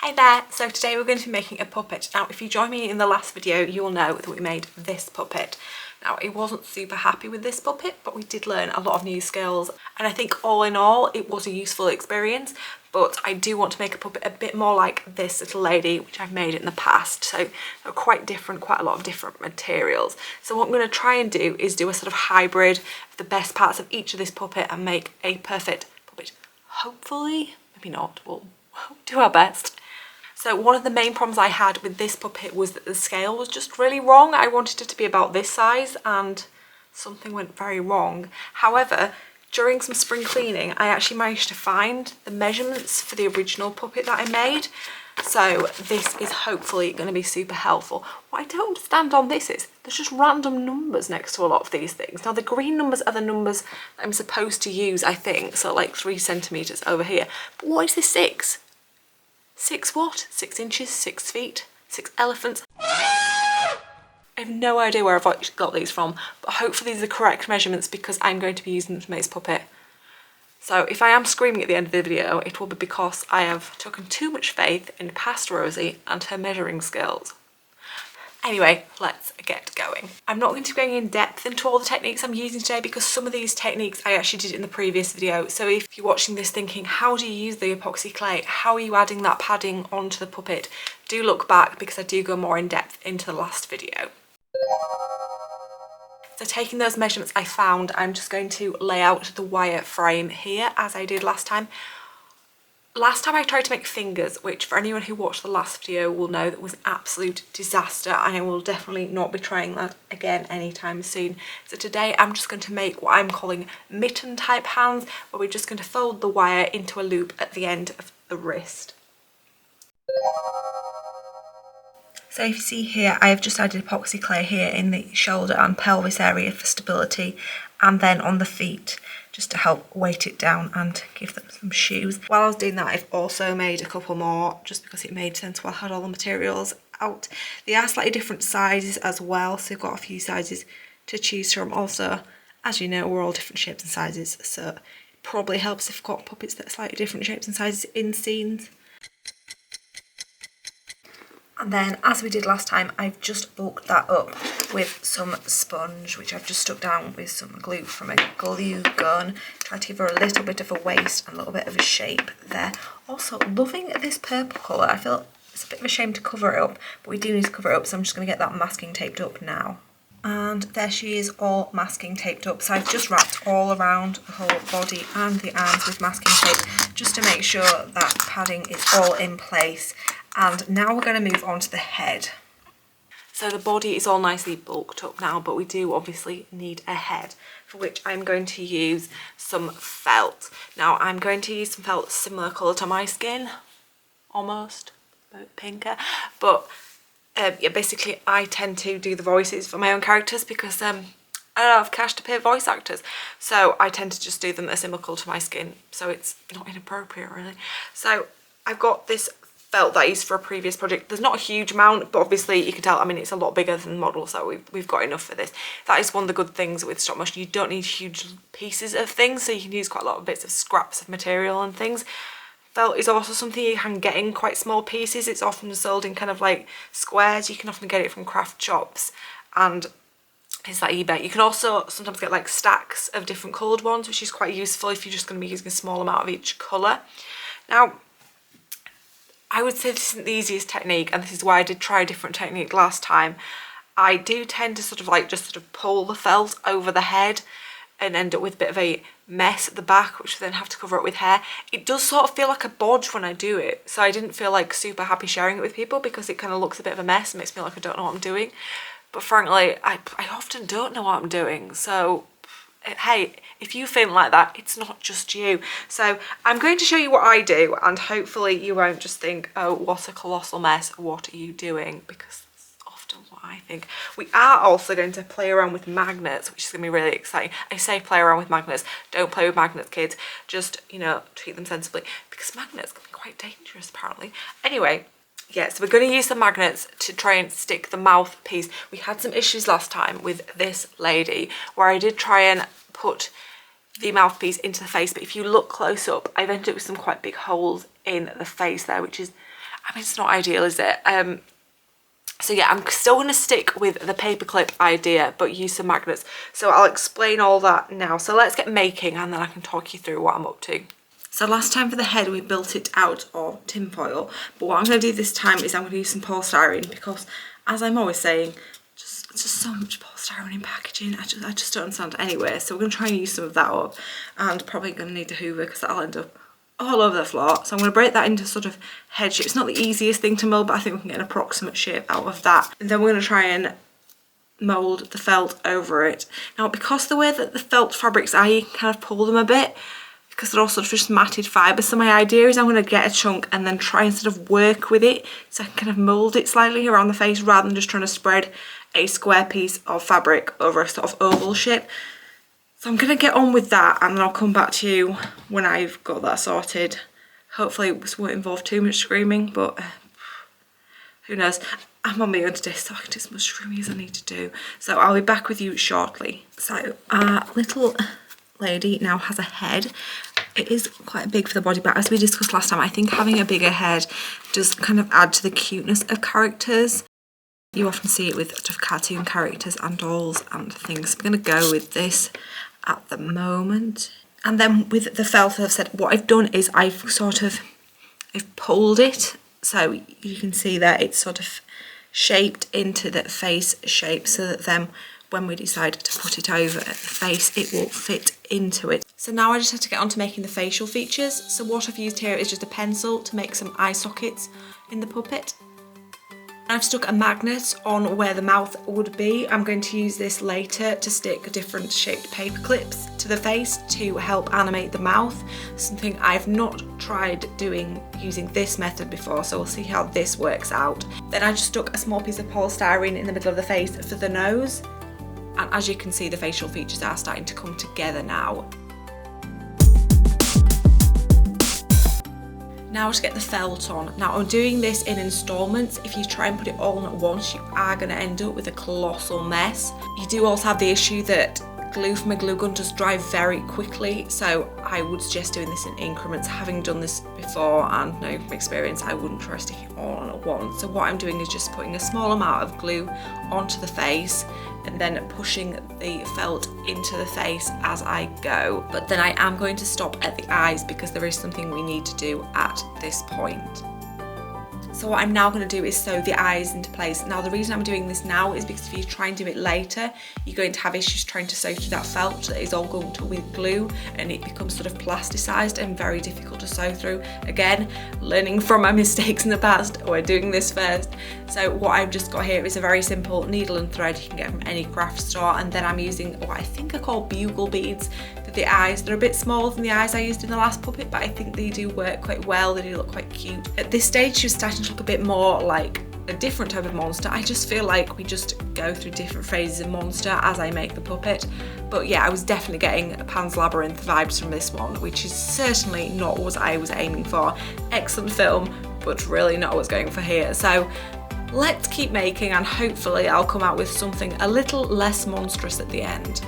Hi there, so today we're going to be making a puppet. Now if you joined me in the last video you will know that we made this puppet. Now I wasn't super happy with this puppet, but we did learn a lot of new skills and I think all in all it was a useful experience, but I do want to make a puppet a bit more like this little lady which I've made in the past. So they're quite different, quite a lot of different materials. So what I'm going to try and do is do a sort of hybrid of the best parts of each of this puppet and make a perfect puppet. Hopefully, maybe not, we'll do our best. So one of the main problems I had with this puppet was that the scale was just really wrong. I wanted it to be about this size and something went very wrong. However, during some spring cleaning, I actually managed to find the measurements for the original puppet that I made. So this is hopefully going to be super helpful. What I don't understand on this is there's just random numbers next to a lot of these things. Now the green numbers are the numbers that I'm supposed to use, I think. So like 3 centimeters over here. But what is this 6? 6 what? 6 inches, 6 feet, 6 elephants. I have no idea where I've got these from, but hopefully these are the correct measurements because I'm going to be using them to make this puppet. So if I am screaming at the end of the video, it will be because I have taken too much faith in past Rosie and her measuring skills. Anyway, let's get going. I'm not going to be going in depth into all the techniques I'm using today because some of these techniques I actually did in the previous video. So if you're watching this thinking, how do you use the epoxy clay? How are you adding that padding onto the puppet? Do look back because I do go more in depth into the last video. So taking those measurements I found, I'm just going to lay out the wire frame here as I did last time. Last time I tried to make fingers, which for anyone who watched the last video will know that was an absolute disaster and I will definitely not be trying that again anytime soon. So today I'm just going to make what I'm calling mitten type hands, where we're just going to fold the wire into a loop at the end of the wrist. So if you see here, I have just added epoxy clay here in the shoulder and pelvis area for stability, and then on the feet just to help weight it down and give them some shoes. While I was doing that, I've also made a couple more just because it made sense while I had all the materials out. They are slightly different sizes as well, so I've got a few sizes to choose from. Also, as you know, we're all different shapes and sizes, so it probably helps if you've got puppets that are slightly different shapes and sizes in scenes. And then, as we did last time, I've just bulked that up with some sponge, which I've just stuck down with some glue from a glue gun. Try to give her a little bit of a waist and a little bit of a shape there. Also, loving this purple colour. I feel it's a bit of a shame to cover it up, but we do need to cover it up, so I'm just going to get that masking taped up now. And there she is, all masking taped up. So I've just wrapped all around the whole body and the arms with masking tape, just to make sure that padding is all in place. And now we're going to move on to the head. So the body is all nicely bulked up now, but we do obviously need a head, for which I'm going to use some felt. Now I'm going to use some felt similar colour to my skin, almost, a bit pinker. But yeah, basically I tend to do the voices for my own characters because I don't have cash to pay voice actors. So I tend to just do them a similar colour to my skin, so it's not inappropriate really. So I've got this felt that I used for a previous project. There's not a huge amount, but obviously you can tell, I mean, it's a lot bigger than the model, so we've got enough for this. That is one of the good things with stop motion. You don't need huge pieces of things, so you can use quite a lot of bits of scraps of material and things. Felt is also something you can get in quite small pieces. It's often sold in kind of like squares. You can often get it from craft shops and it's that eBay. You can also sometimes get like stacks of different coloured ones, which is quite useful if you're just going to be using a small amount of each colour. Now, I would say this isn't the easiest technique, and this is why I did try a different technique last time. I do tend to sort of like just sort of pull the felt over the head and end up with a bit of a mess at the back, which I then have to cover up with hair. It does sort of feel like a bodge when I do it, so I didn't feel like super happy sharing it with people because it kind of looks a bit of a mess and makes me feel like I don't know what I'm doing. But frankly, I often don't know what I'm doing, so hey, if you feel like that, it's not just you. So I'm going to show you what I do, and hopefully you won't just think, oh, what a colossal mess, what are you doing? Because that's often what I think. We are also going to play around with magnets, which is going to be really exciting. I say play around with magnets. Don't play with magnets, kids. Just, you know, treat them sensibly, because magnets can be quite dangerous, apparently. Anyway, yeah, so we're going to use some magnets to try and stick the mouthpiece. We had some issues last time with this lady where I did try and put the mouthpiece into the face, but if you look close up, I've ended up with some quite big holes in the face there, which is I mean, it's not ideal, is it? So yeah, I'm still going to stick with the paperclip idea, but use some magnets. So I'll explain all that now. So let's get making, and then I can talk you through what I'm up to. So last time for the head, we built it out of tin foil. But what I'm going to do this time is I'm going to use some polystyrene, because as I'm always saying, just so much polystyrene in packaging. I just don't understand anyway. So we're going to try and use some of that up, and probably going to need a hoover because that'll end up all over the floor. So I'm going to break that into sort of head shape. It's not the easiest thing to mould, but I think we can get an approximate shape out of that. And then we're going to try and mould the felt over it. Now, because the way that the felt fabrics are, you can kind of pull them a bit because they're all sort of just matted fibre. So my idea is I'm going to get a chunk and then try and sort of work with it so I can kind of mould it slightly around the face rather than just trying to spread a square piece of fabric over a sort of oval shape. So I'm going to get on with that, and then I'll come back to you when I've got that sorted. Hopefully it won't involve too much screaming, but who knows. I'm on my own today, so I can do as much screaming as I need to do. So I'll be back with you shortly. So our little lady now has a head. It is quite big for the body, but as we discussed last time, I think having a bigger head does kind of add to the cuteness of characters. You often see it with sort of cartoon characters and dolls and things. I'm going to go with this at the moment. And then with the felt, as I've said, what I've done is I've pulled it. So you can see that it's sort of shaped into the face shape, so that then when we decide to put it over the face, it will fit into it. So now I just have to get on to making the facial features. So what I've used here is just a pencil to make some eye sockets in the puppet. I've stuck a magnet on where the mouth would be. I'm going to use this later to stick different shaped paper clips to the face to help animate the mouth. Something I've not tried doing using this method before, so we'll see how this works out. Then I just stuck a small piece of polystyrene in the middle of the face for the nose. And as you can see, the facial features are starting to come together now. Now to get the felt on. Now I'm doing this in installments. If you try and put it all on at once, you are going to end up with a colossal mess. You do also have the issue that glue from a glue gun does dry very quickly, so I would suggest doing this in increments. Having done this before and knowing from experience, I wouldn't try sticking it all on at once. So what I'm doing is just putting a small amount of glue onto the face and then pushing the felt into the face as I go. But then I am going to stop at the eyes because there is something we need to do at this point. So what I'm now going to do is sew the eyes into place. Now the reason I'm doing this now is because if you try and do it later, you're going to have issues trying to sew through that felt that is all going to with glue, and it becomes sort of plasticized and very difficult to sew through. Again, learning from my mistakes in the past, we're doing this first. So what I've just got here is a very simple needle and thread you can get from any craft store, and then I'm using what I think are called bugle beads for the eyes. They're a bit smaller than the eyes I used in the last puppet, but I think they do work quite well. They do look quite cute. At this stage, she was starting to look a bit more like a different type of monster. I just feel like we just go through different phases of monster as I make the puppet. But yeah, I was definitely getting Pan's Labyrinth vibes from this one, which is certainly not what I was aiming for. Excellent film, but really not what I was going for here. So let's keep making, and hopefully I'll come out with something a little less monstrous at the end.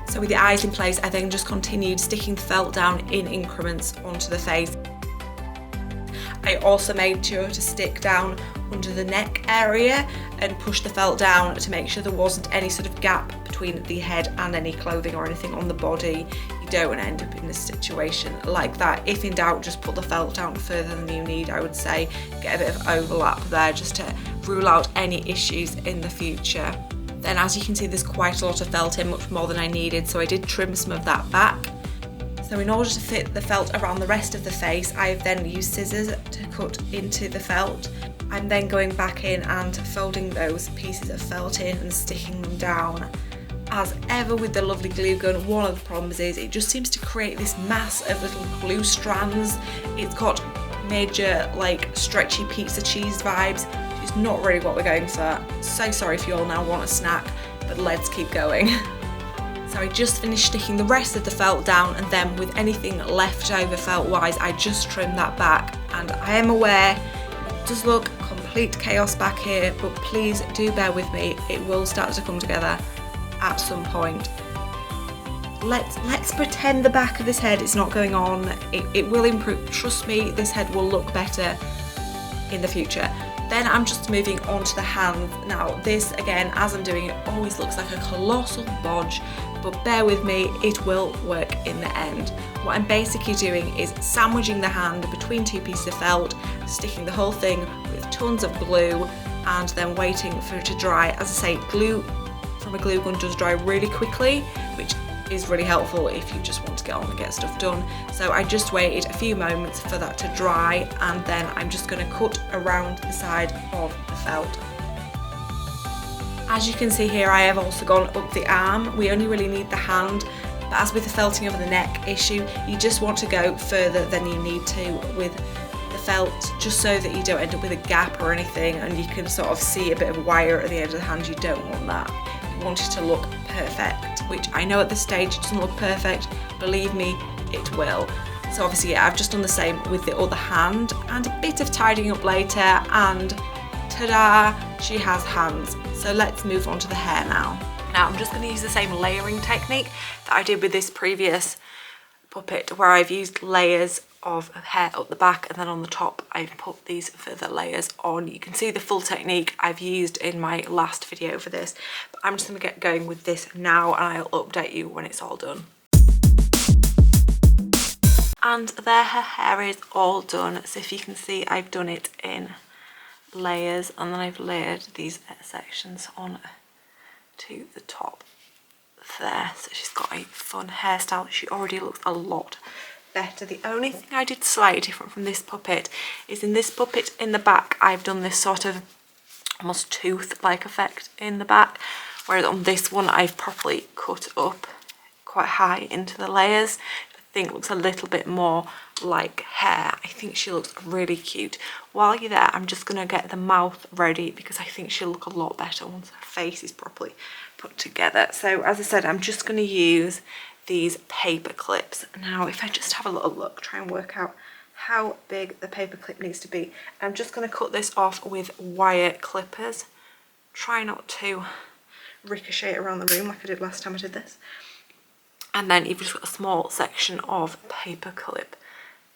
So with the eyes in place, I then just continued sticking the felt down in increments onto the face. I also made sure to stick down under the neck area and push the felt down to make sure there wasn't any sort of gap between the head and any clothing or anything on the body. You don't want to end up in a situation like that. If in doubt, just put the felt down further than you need, I would say. Get a bit of overlap there just to rule out any issues in the future. Then as you can see, there's quite a lot of felt in, much more than I needed, so I did trim some of that back. So in order to fit the felt around the rest of the face, I've then used scissors to cut into the felt. I'm then going back in and folding those pieces of felt in and sticking them down. As ever with the lovely glue gun, one of the problems is it just seems to create this mass of little glue strands. It's got major like stretchy pizza cheese vibes, which is not really what we're going for. So sorry if you all now want a snack, but let's keep going. So I just finished sticking the rest of the felt down, and then with anything left over felt wise, I just trimmed that back. And I am aware it does look complete chaos back here, but please do bear with me. It will start to come together at some point. Let's pretend the back of this head is not going on. It will improve. Trust me, this head will look better. in the future. Then I'm just moving on to the hands. Now this, again, as I'm doing it, always looks like a colossal bodge, but bear with me, it will work in the end. What I'm basically doing is sandwiching the hand between two pieces of felt, sticking the whole thing with tons of glue, and then waiting for it to dry. As I say, glue from a glue gun does dry really quickly, which is really helpful if you just want to get on and get stuff done. So I just waited a few moments for that to dry, and then I'm just going to cut around the side of the felt. As you can see here, I have also gone up the arm. We only really need the hand, but as with the felting over the neck issue, you just want to go further than you need to with the felt, just so that you don't end up with a gap or anything, and you can sort of see a bit of wire at the end of the hand. You don't want that. You want it to look perfect, which I know at this stage it doesn't look perfect. Believe me, it will. So obviously, yeah, I've just done the same with the other hand, and a bit of tidying up later, and ta-da, she has hands. So let's move on to the hair now. Now I'm just going to use the same layering technique that I did with this previous puppet, where I've used layers of hair up the back, and then on the top I've put these further layers on. You can see the full technique I've used in my last video for this, but I'm just going to get going with this now, and I'll update you when it's all done. And there, her hair is all done. So if you can see, I've done it in layers, and then I've layered these sections on to the top there. So she's got a fun hairstyle. She already looks a lot better. The only thing I did slightly different from this puppet is in this puppet in the back, I've done this sort of almost tooth-like effect in the back, whereas on this one I've properly cut up quite high into the layers. I think looks a little bit more like hair. I think she looks really cute. While you're there, I'm just gonna get the mouth ready, because I think she'll look a lot better once her face is properly put together. So as I said, I'm just gonna use these paper clips. Now if I just have a little look, try and work out how big the paper clip needs to be. I'm just going to cut this off with wire clippers. Try not to ricochet around the room like I did last time I did this. And then you've just got a small section of paper clip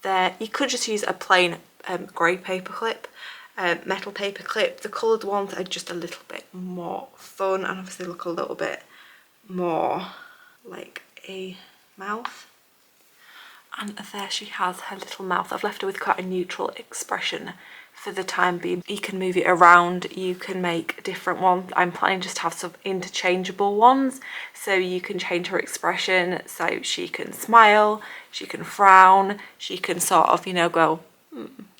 there. You could just use a plain grey paper clip, metal paper clip. The coloured ones are just a little bit more fun, and obviously look a little bit more like a mouth. And there she has her little mouth. I've left her with quite a neutral expression for the time being. You can move it around, you can make different ones. I'm planning just to have some interchangeable ones, so you can change her expression, so she can smile, she can frown, she can sort of, you know, go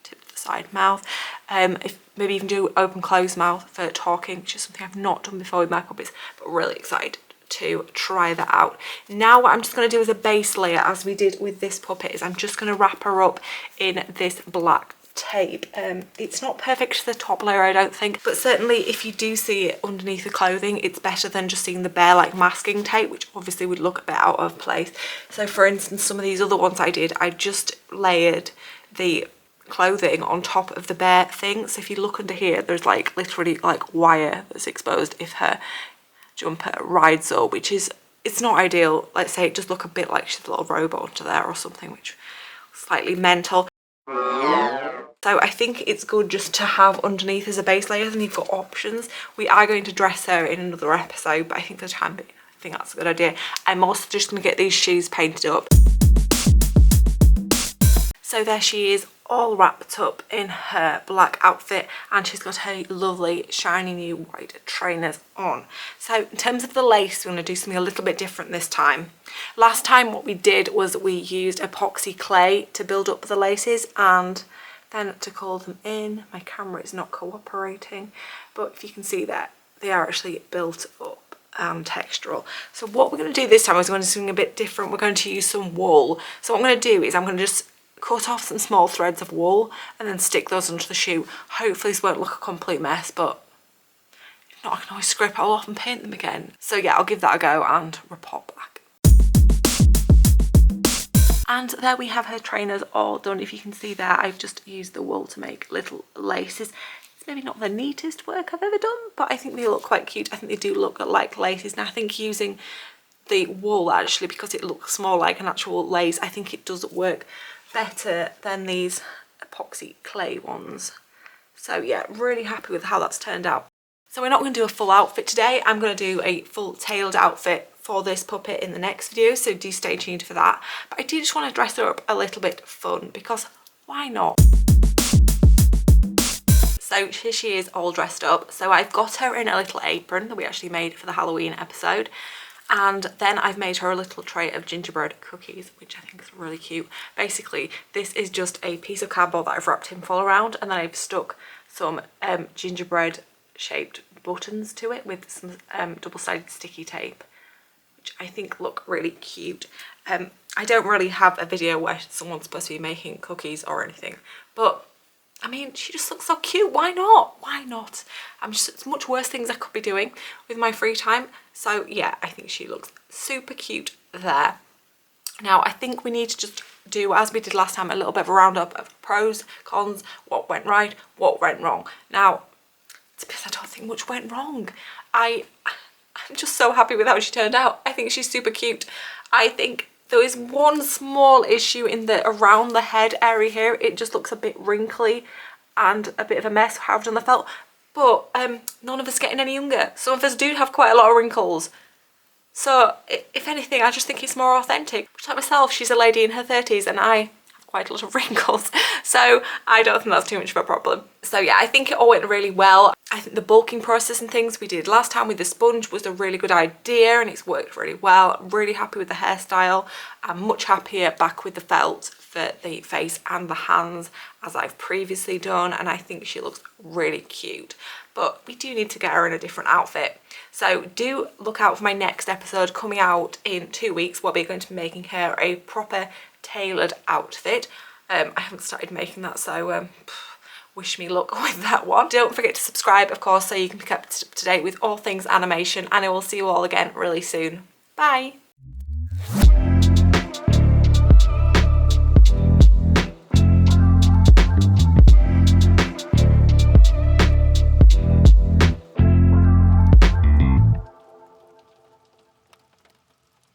tip to the side mouth. If maybe even do open close mouth for talking, which is something I've not done before with my puppets, but really excited to try that out. Now what I'm just going to do as a base layer, as we did with this puppet, is I'm just going to wrap her up in this black tape. It's not perfect to the top layer, I don't think, but certainly if you do see it underneath the clothing, it's better than just seeing the bare like masking tape, which obviously would look a bit out of place. So for instance, some of these other ones I did, I just layered the clothing on top of the bare thing. So if you look under here, there's like literally like wire that's exposed if her jumper rides up, which is, it's not ideal. Let's say it does look a bit like she's a little robot under there or something, which is slightly mental. So I think it's good just to have underneath as a base layer, and you've got options. We are going to dress her in another episode, but I think for the time being, I think that's a good idea. I'm also just going to get these shoes painted up. So there she is, all wrapped up in her black outfit, and she's got her lovely shiny new white trainers on. So in terms of the lace, we're going to do something a little bit different this time. Last time what we did was we used epoxy clay to build up the laces and then to call them in. My camera is not cooperating, but if you can see that, they are actually built up and textural. So what we're going to do this time is we're going to do something a bit different. We're going to use some wool. So what I'm going to do is I'm going to just cut off some small threads of wool and then stick those onto the shoe. Hopefully this won't look a complete mess, but if not, I can always scrape it all off and paint them again. So yeah, I'll give that a go and report back. And there we have her trainers all done. If you can see there, I've just used the wool to make little laces. It's maybe not the neatest work I've ever done, but I think they look quite cute. I think they do look like laces. And I think using the wool, actually, because it looks more like an actual lace, I think it does work better than these epoxy clay ones. So yeah, really happy with how that's turned out. So we're not going to do a full outfit today. I'm going to do a full tailed outfit for this puppet in the next video, so do stay tuned for that. But I do just want to dress her up a little bit fun, because why not? So here she is all dressed up. So I've got her in a little apron that we actually made for the Halloween episode. And then I've made her a little tray of gingerbread cookies, which I think is really cute. Basically, this is just a piece of cardboard that I've wrapped in full around, and then I've stuck some gingerbread shaped buttons to it with some double-sided sticky tape, which I think look really cute. I don't really have a video where someone's supposed to be making cookies or anything, but I mean, she just looks so cute. Why not? Why not? It's much worse things I could be doing with my free time. So yeah, I think she looks super cute there. Now, I think we need to just do, as we did last time, a little bit of a roundup of pros, cons, what went right, what went wrong. Now, it's because I don't think much went wrong. I'm just so happy with how she turned out. I think she's super cute. I think there is one small issue in the around the head area here. It just looks a bit wrinkly and a bit of a mess how I've done the felt. But none of us getting any younger. Some of us do have quite a lot of wrinkles. So if anything, I just think it's more authentic. Just like myself, she's a lady in her 30s and I have quite a lot of wrinkles. So I don't think that's too much of a problem. So yeah, I think it all went really well. I think the bulking process and things we did last time with the sponge was a really good idea, and it's worked really well. I'm really happy with the hairstyle. I'm much happier back with the felt for the face and the hands as I've previously done, and I think she looks really cute. But we do need to get her in a different outfit. So do look out for my next episode coming out in 2 weeks, where we're going to be making her a proper tailored outfit. I haven't started making that, so wish me luck with that one. Don't forget to subscribe, of course, so you can be kept up to date with all things animation, and I will see you all again really soon. Bye!